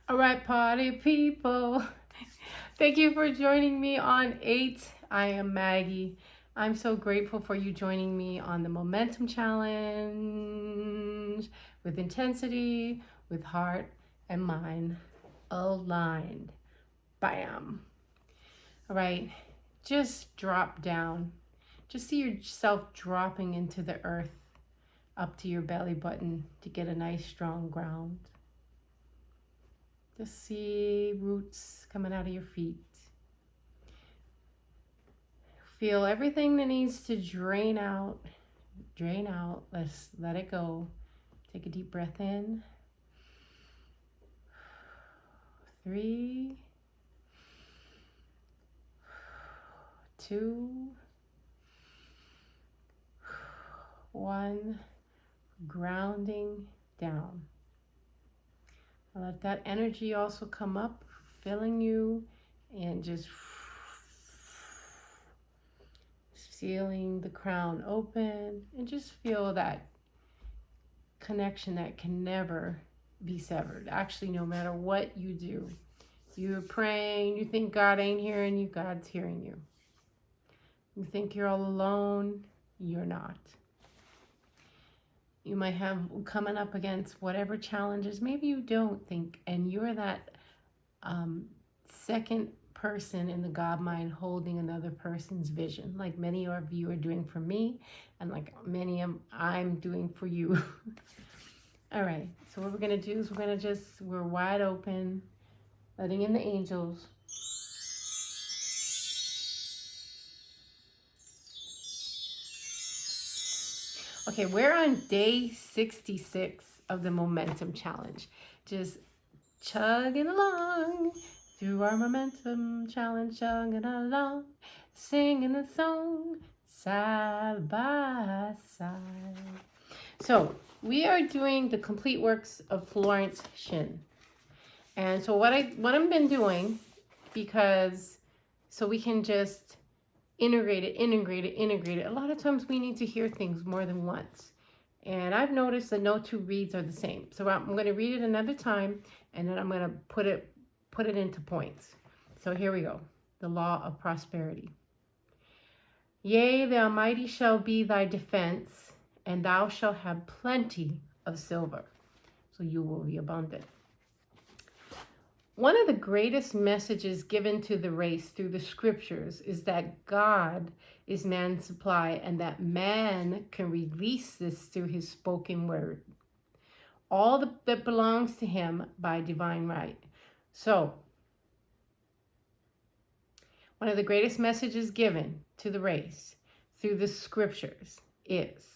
All right, party people. Thank you for joining me on 8. I am Maggie. I'm so grateful for you joining me on the Momentum Challenge with intensity, with heart and mind aligned. Bam. All right, just drop down. Just see yourself dropping into the earth up to your belly button to get a nice strong ground. Just see roots coming out of your feet. Feel everything that needs to drain out. Drain out. Let's let it go. Take a deep breath in. 3, 2, 1. Grounding down. Let that energy also come up, filling you, and just feeling the crown open, and just feel that connection that can never be severed. Actually, no matter what you do, you're praying, you think God ain't hearing you, God's hearing you. You think you're all alone, you're not. You might have coming up against whatever challenges, maybe you don't think, and you're that second person in the God mind holding another person's vision, like many of you are doing for me, and like many I'm doing for you. All right, so what we're gonna do is we're wide open, letting in the angels. Okay, we're on day 66 of the Momentum Challenge. Just chugging along through our Momentum Challenge, chugging along, singing a song side by side. So we are doing the complete works of Florence Shinn. And so what I've been doing, because so we can just integrate it. A lot of times we need to hear things more than once. And I've noticed that no two reads are the same. So I'm going to read it another time, and then I'm going to put it into points. So here we go. The law of prosperity. Yea, the Almighty shall be thy defense, and thou shalt have plenty of silver. So you will be abundant. One of the greatest messages given to the race through the scriptures is that God is man's supply and that man can release this through his spoken word. All that belongs to him by divine right. So, one of the greatest messages given to the race through the scriptures is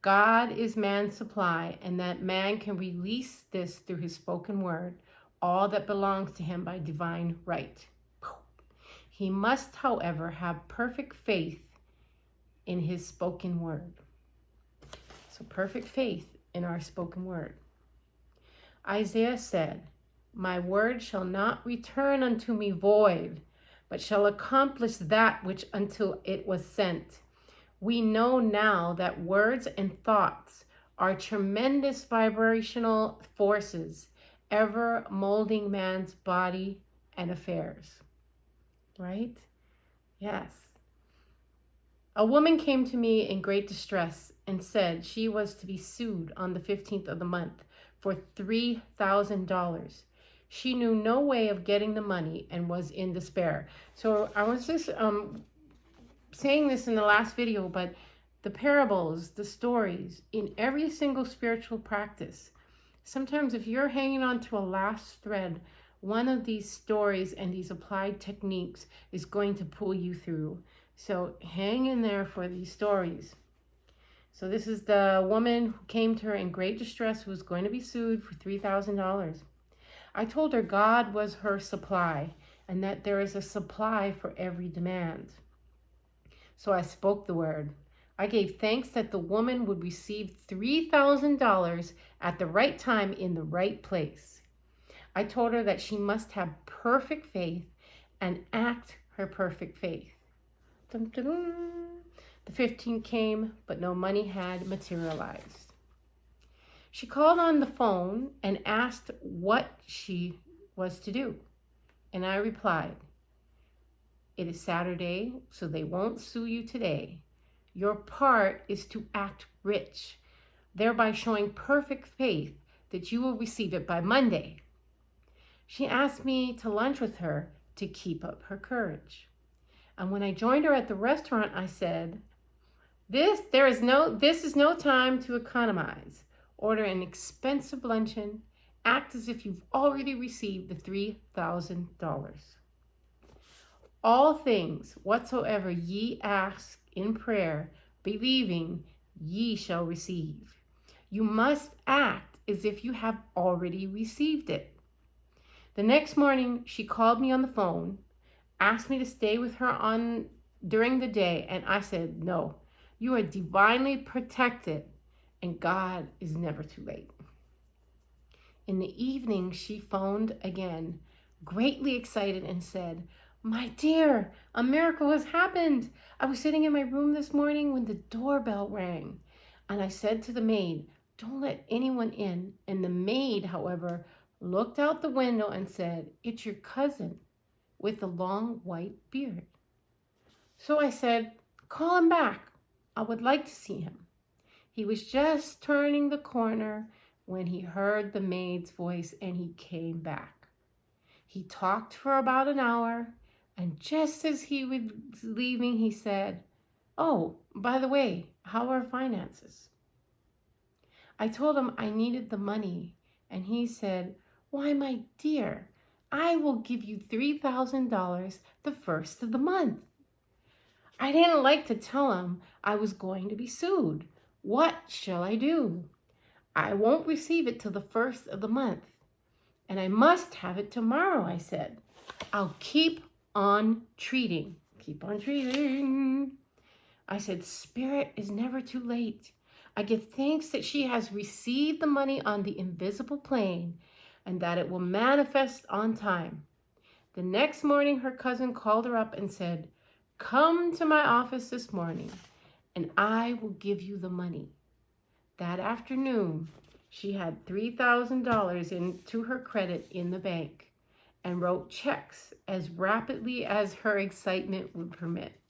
God is man's supply and that man can release this through his spoken word, all that belongs to him by divine right. He must, however, have perfect faith in his spoken word. So perfect faith in our spoken word. Isaiah said, my word shall not return unto me void, but shall accomplish that which until it was sent. We know now that words and thoughts are tremendous vibrational forces, ever molding man's body and affairs. Right? Yes. A woman came to me in great distress and said she was to be sued on the 15th of the month for $3,000. She knew no way of getting the money and was in despair. So I was just saying this in the last video, but the parables, the stories in every single spiritual practice, sometimes if you're hanging on to a last thread, one of these stories and these applied techniques is going to pull you through. So hang in there for these stories. So this is the woman who came to her in great distress, who was going to be sued for $3,000. I told her God was her supply and that there is a supply for every demand. So I spoke the word. I gave thanks that the woman would receive $3,000 at the right time in the right place. I told her that she must have perfect faith and act her perfect faith. Dun, dun, dun. The 15th came, but no money had materialized. She called on the phone and asked what she was to do. And I replied, "It is Saturday, so they won't sue you today. Your part is to act rich, thereby showing perfect faith that you will receive it by Monday." She asked me to lunch with her to keep up her courage. And when I joined her at the restaurant, I said, This is no time to economize. Order an expensive luncheon. Act as if you've already received the $3,000. All things whatsoever ye ask in prayer, believing, ye shall receive. You must act as if you have already received it. The next morning, she called me on the phone, asked me to stay with her during the day, and I said, "No, you are divinely protected, and God is never too late." In the evening, she phoned again, greatly excited, and said, "My dear, a miracle has happened. I was sitting in my room this morning when the doorbell rang, and I said to the maid, 'Don't let anyone in.' And the maid, however, looked out the window and said, 'It's your cousin with the long white beard.' So I said, 'Call him back. I would like to see him.' He was just turning the corner when he heard the maid's voice, and he came back. He talked for about an hour, and just as he was leaving, he said, 'Oh, by the way, how are finances?' I told him I needed the money, and he said, 'Why, my dear, I will give you $3,000 the first of the month.' I didn't like to tell him I was going to be sued. What shall I do? I won't receive it till the first of the month, and I must have it tomorrow," I said. "I'll keep on treating." Keep on treating. I said, "Spirit is never too late. I give thanks that she has received the money on the invisible plane and that it will manifest on time." The next morning, her cousin called her up and said, "Come to my office this morning, and I will give you the money." That afternoon, she had $3,000 into her credit in the bank and wrote checks as rapidly as her excitement would permit.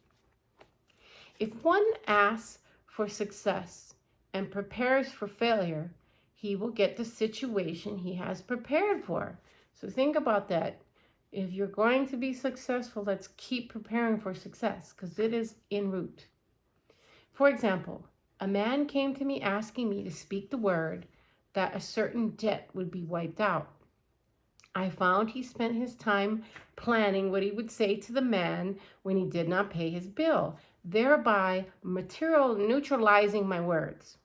If one asks for success and prepares for failure, he will get the situation he has prepared for. So think about that. If you're going to be successful, let's keep preparing for success because it is en route. For example, a man came to me asking me to speak the word that a certain debt would be wiped out. I found he spent his time planning what he would say to the man when he did not pay his bill, thereby neutralizing my words.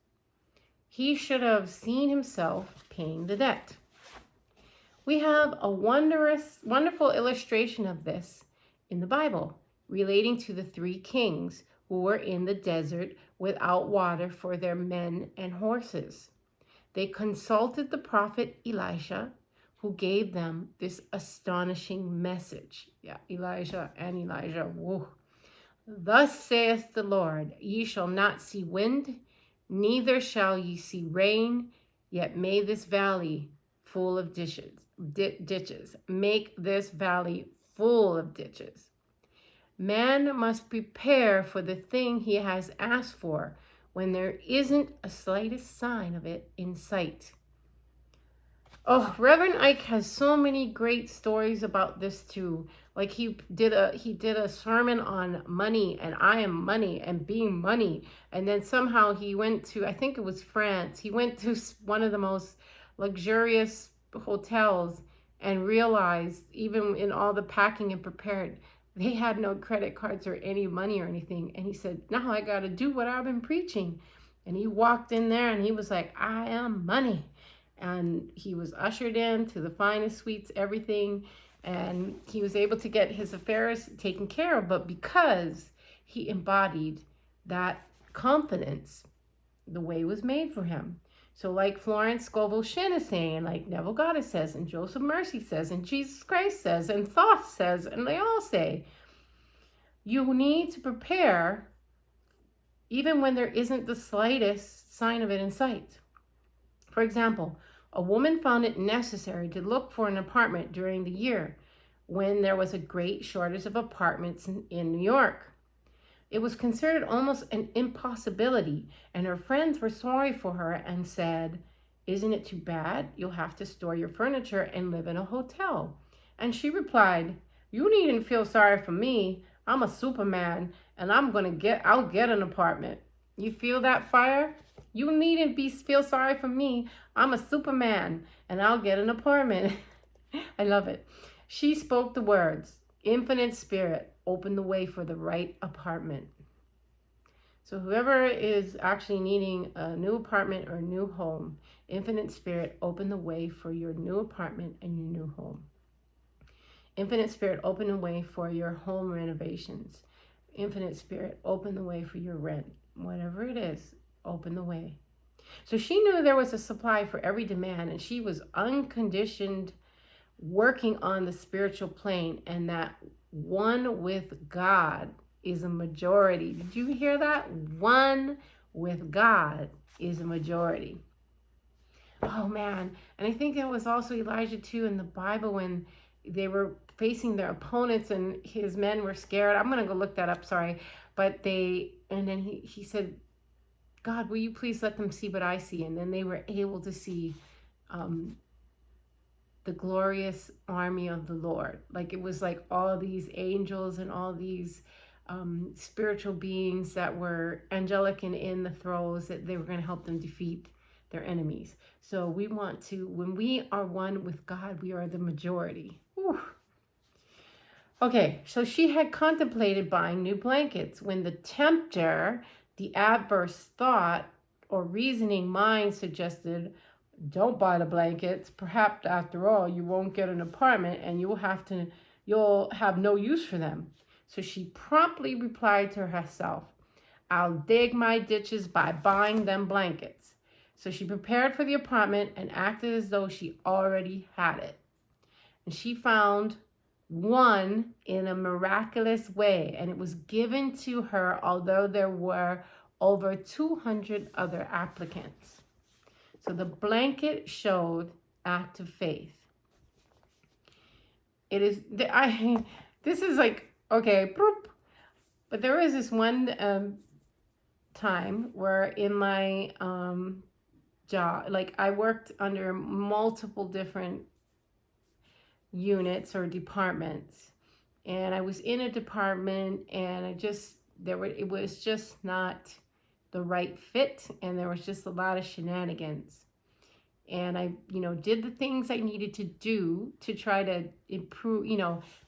He should have seen himself paying the debt. We have a wonderful illustration of this in the Bible, relating to the 3 kings who were in the desert without water for their men and horses. They consulted the prophet Elisha, who gave them this astonishing message. Elijah. Whoa. "Thus saith the Lord, ye shall not see wind, neither shall ye see rain, yet may this valley full of ditches. Make this valley full of ditches." Man must prepare for the thing he has asked for when there isn't a slightest sign of it in sight. Oh, Reverend Ike has so many great stories about this too. Like he did a sermon on money and I am money and being money. And then somehow he went to, I think it was France. He went to one of the most luxurious hotels and realized, even in all the packing and prepared, they had no credit cards or any money or anything. And he said, "Now I got to do what I've been preaching." And he walked in there and he was like, "I am money." And he was ushered in to the finest suites, everything. And he was able to get his affairs taken care of. But because he embodied that confidence, the way was made for him. So like Florence Shinn is saying, like Neville Goddess says, and Joseph Mercy says, and Jesus Christ says, and Thoth says, and they all say, you need to prepare even when there isn't the slightest sign of it in sight. For example, a woman found it necessary to look for an apartment during the year when there was a great shortage of apartments in New York. It was considered almost an impossibility, and her friends were sorry for her and said, "Isn't it too bad? You'll have to store your furniture and live in a hotel." And she replied, "You needn't feel sorry for me. I'm a Superman, and I'll get an apartment." You feel that, fire? You needn't feel sorry for me. I'm a Superman, and I'll get an apartment. I love it. She spoke the words. Infinite Spirit opened the way for the right apartment. So whoever is actually needing a new apartment or a new home, Infinite Spirit opened the way for your new apartment and your new home. Infinite Spirit open the way for your home renovations. Infinite Spirit open the way for your rent. Whatever it is, open the way. So she knew there was a supply for every demand, and she was unconditioned working on the spiritual plane, and that one with God is a majority. Did you hear that? One with God is a majority. Oh man. And I think it was also Elijah too in the Bible when they were facing their opponents and his men were scared. I'm going to go look that up, sorry. But and then he said, "God, will you please let them see what I see?" And then they were able to see the glorious army of the Lord. Like it was like all these angels and all these spiritual beings that were angelic and in the throes, that they were going to help them defeat their enemies. So we want to, when we are one with God, we are the majority. Whew. Okay, so she had contemplated buying new blankets when the tempter, the adverse thought or reasoning mind, suggested, "Don't buy the blankets. Perhaps after all, you won't get an apartment and you'll have no use for them." So she promptly replied to herself, "I'll dig my ditches by buying them blankets." So she prepared for the apartment and acted as though she already had it. And she found one in a miraculous way, and it was given to her, although there were over 200 other applicants. So the blanket showed act of faith. It is, this is like, okay, but there was this one time where in my job, like I worked under multiple different units or departments, and I was in a department and it was just not the right fit, and there was just a lot of shenanigans. And I, did the things I needed to do to try to improve,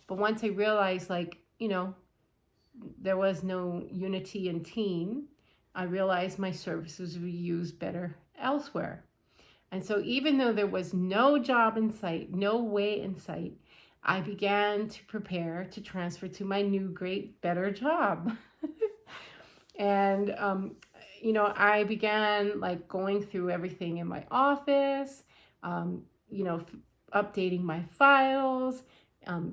but once I realized, like, there was no unity and team, I realized my services would be used better elsewhere. And so even though there was no job in sight, no way in sight, I began to prepare to transfer to my new, great, better job. And, I began like going through everything in my office, updating my files,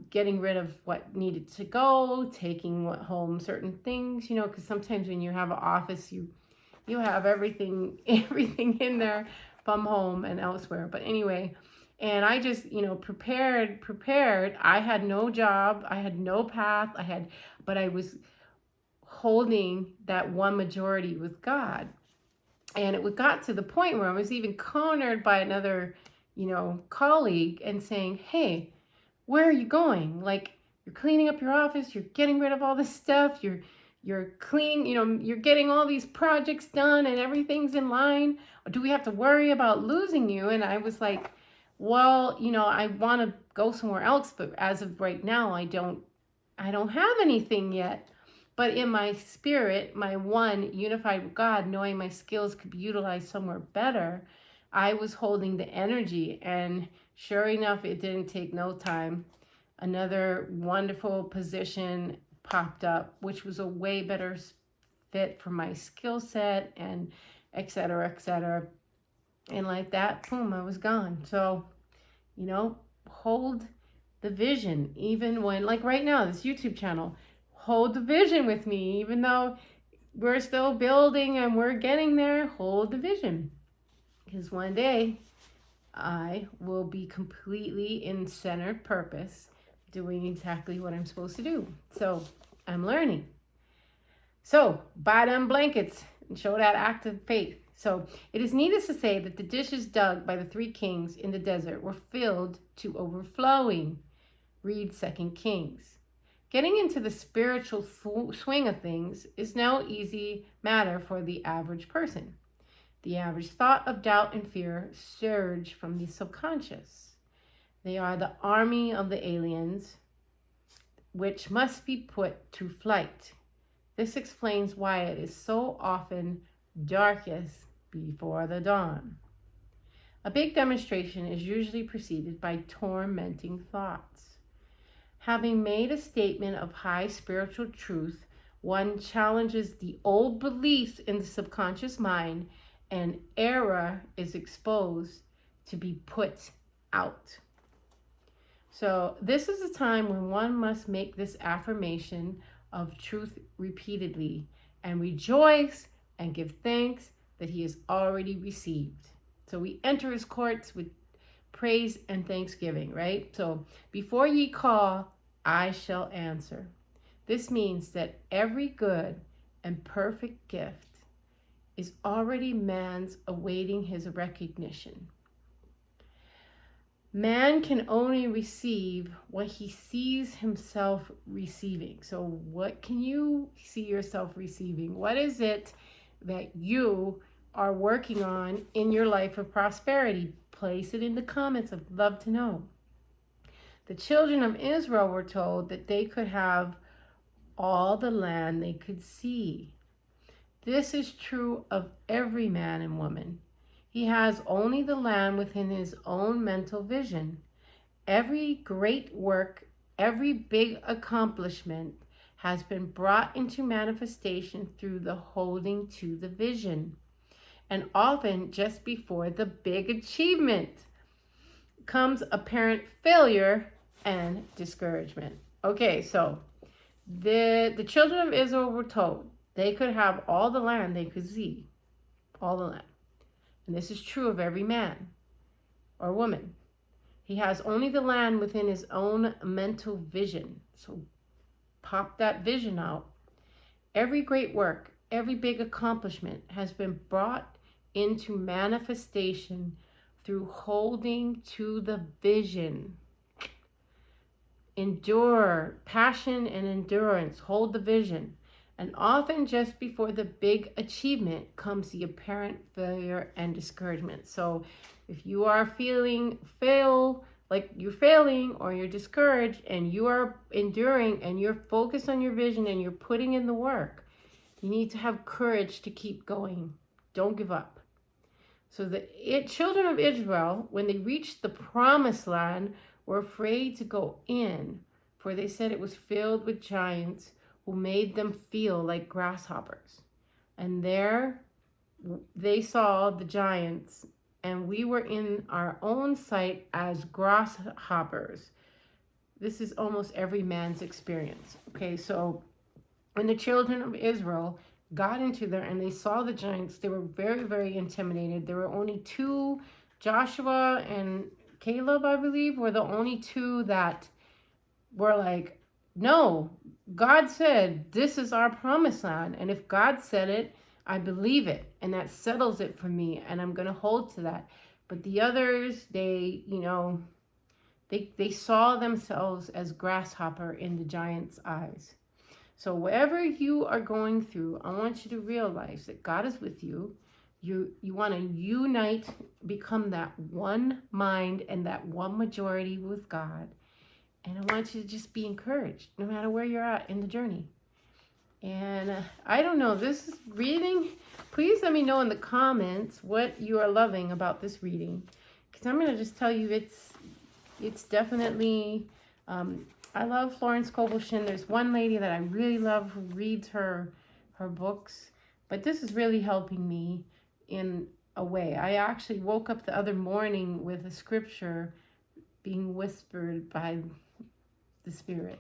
getting rid of what needed to go, taking home certain things, because sometimes when you have an office, you have everything in there from home and elsewhere. But anyway, and I just, prepared. I had no job, I had no path, but I was holding that one majority with God. And it got to the point where I was even cornered by another, colleague and saying, "Hey, where are you going? Like, you're cleaning up your office, you're getting rid of all this stuff, you're cleaning, you're getting all these projects done and everything's in line. Do we have to worry about losing you?" And I was like, "Well, I want to go somewhere else, but as of right now, I don't have anything yet." But in my spirit, my one unified with God, knowing my skills could be utilized somewhere better, I was holding the energy. And sure enough, it didn't take no time. Another wonderful position popped up, which was a way better fit for my skill set and et cetera, et cetera. And like that, boom, I was gone. So, hold the vision. Even when, like right now, this YouTube channel, hold the vision with me, even though we're still building and we're getting there. Hold the vision. Because one day I will be completely in centered purpose, doing exactly what I'm supposed to do. So I'm learning. So buy them blankets and show that act of faith. So it is needless to say that the dishes dug by the three kings in the desert were filled to overflowing. Read 2 Kings. Getting into the spiritual swing of things is no easy matter for the average person. The average thought of doubt and fear surge from the subconscious. They are the army of the aliens, which must be put to flight. This explains why it is so often darkest before the dawn. A big demonstration is usually preceded by tormenting thoughts. Having made a statement of high spiritual truth, one challenges the old beliefs in the subconscious mind, and error is exposed to be put out. So this is a time when one must make this affirmation of truth repeatedly and rejoice and give thanks that he has already received. So we enter his courts with praise and thanksgiving, right? So before ye call, I shall answer. This means that every good and perfect gift is already man's, awaiting his recognition. Man can only receive what he sees himself receiving. So what can you see yourself receiving? What is it that you are working on in your life of prosperity? Place it in the comments. I'd love to know. The children of Israel were told that they could have all the land they could see. This is true of every man and woman. He has only the land within his own mental vision. Every great work, every big accomplishment has been brought into manifestation through the holding to the vision. And often just before the big achievement comes apparent failure and discouragement. Okay, so the children of Israel were told they could have all the land they could see, all the land. And this is true of every man or woman. He has only the land within his own mental vision. So pop that vision out. Every great work, every big accomplishment has been brought into manifestation through holding to the vision. Endure, passion and endurance, hold the vision. And often just before the big achievement comes the apparent failure and discouragement. So if you are feeling like you're failing or you're discouraged and you are enduring and you're focused on your vision and you're putting in the work, you need to have courage to keep going. Don't give up. So the children of Israel, when they reached the promised land, were afraid to go in, for they said it was filled with giants who made them feel like grasshoppers. And there they saw the giants, and we were in our own sight as grasshoppers. This is almost every man's experience. Okay, so when the children of Israel got into there and they saw the giants, they were very, very intimidated. There were only two, Joshua and Caleb, I believe, were the only two that were like, no, God said this is our promised land. And if God said it, I believe it. And that settles it for me. And I'm going to hold to that. But the others, they saw themselves as grasshopper in the giant's eyes. So wherever you are going through, I want you to realize that God is with you. You want to unite, become that one mind and that one majority with God. And I want you to just be encouraged no matter where you're at in the journey. And I don't know, this reading, please let me know in the comments what you are loving about this reading. Because I'm going to just tell you it's definitely, I love Florence Shinn. There's one lady that I really love who reads her books. But this is really helping me in a way. I actually woke up the other morning with a scripture being whispered by the Spirit.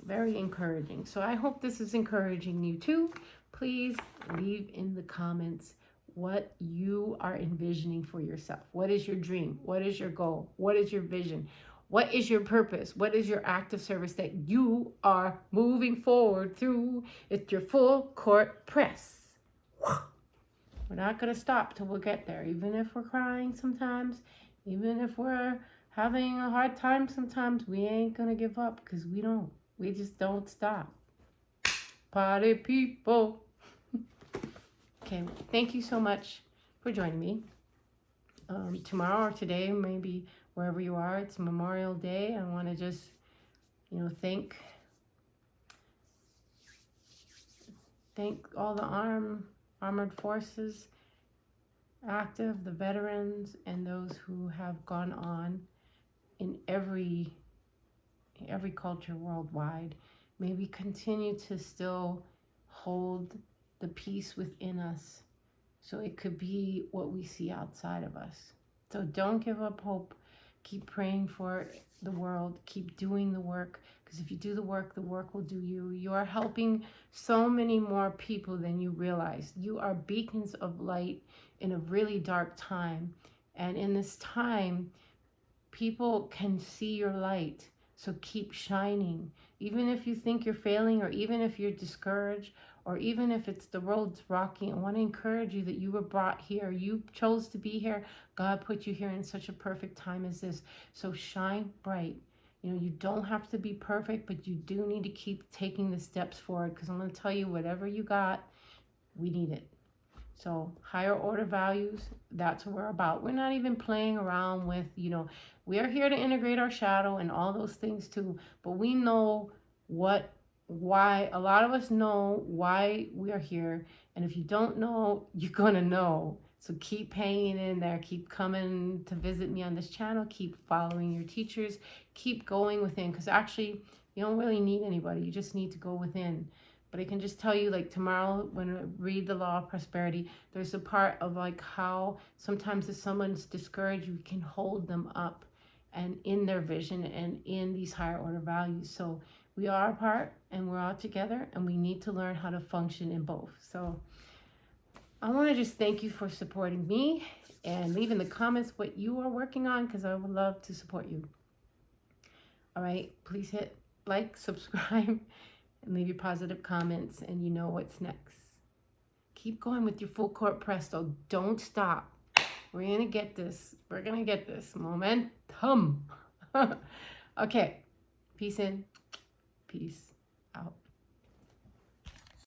Very encouraging. So I hope this is encouraging you too. Please leave in the comments what you are envisioning for yourself. What is your dream? What is your goal? What is your vision? What is your purpose? What is your act of service that you are moving forward through? It's your full court press. We're not going to stop till we get there, even if we're crying sometimes, even if we're having a hard time sometimes. We ain't going to give up, because we don't. We just don't stop. Party people. Okay, thank you so much for joining me. Tomorrow or today, maybe wherever you are, it's Memorial Day. I want to just, thank all the armored forces active, the veterans, and those who have gone on in every culture worldwide. May we continue to still hold the peace within us, so it could be what we see outside of us. So don't give up hope. Keep praying for the world. Keep doing the work, because if you do the work will do you. You are helping so many more people than you realize. You are beacons of light in a really dark time. And in this time, people can see your light. So keep shining. Even if you think you're failing, or even if you're discouraged, or even if it's the road's rocky, I want to encourage you that you were brought here. You chose to be here. God put you here in such a perfect time as this. So shine bright. You don't have to be perfect, but you do need to keep taking the steps forward, because I'm going to tell you, whatever you got, we need it. So higher order values, that's what we're about. We're not even playing around with, we are here to integrate our shadow and all those things too, but we know why, a lot of us know why we are here. And if you don't know, you're going to know. So keep hanging in there, keep coming to visit me on this channel, keep following your teachers, keep going within, because actually you don't really need anybody. You just need to go within. But I can just tell you, like tomorrow when I read the Law of Prosperity, there's a part of like how sometimes if someone's discouraged, you can hold them up and in their vision and in these higher order values. So we are apart and we're all together, and we need to learn how to function in both. So I want to just thank you for supporting me and leave in the comments what you are working on, because I would love to support you. All right, please hit like, subscribe, and leave your positive comments, and you know what's next. Keep going with your full court press, though. Don't stop. We're going to get this. We're going to get this. Momentum. Okay. Peace in. Peace.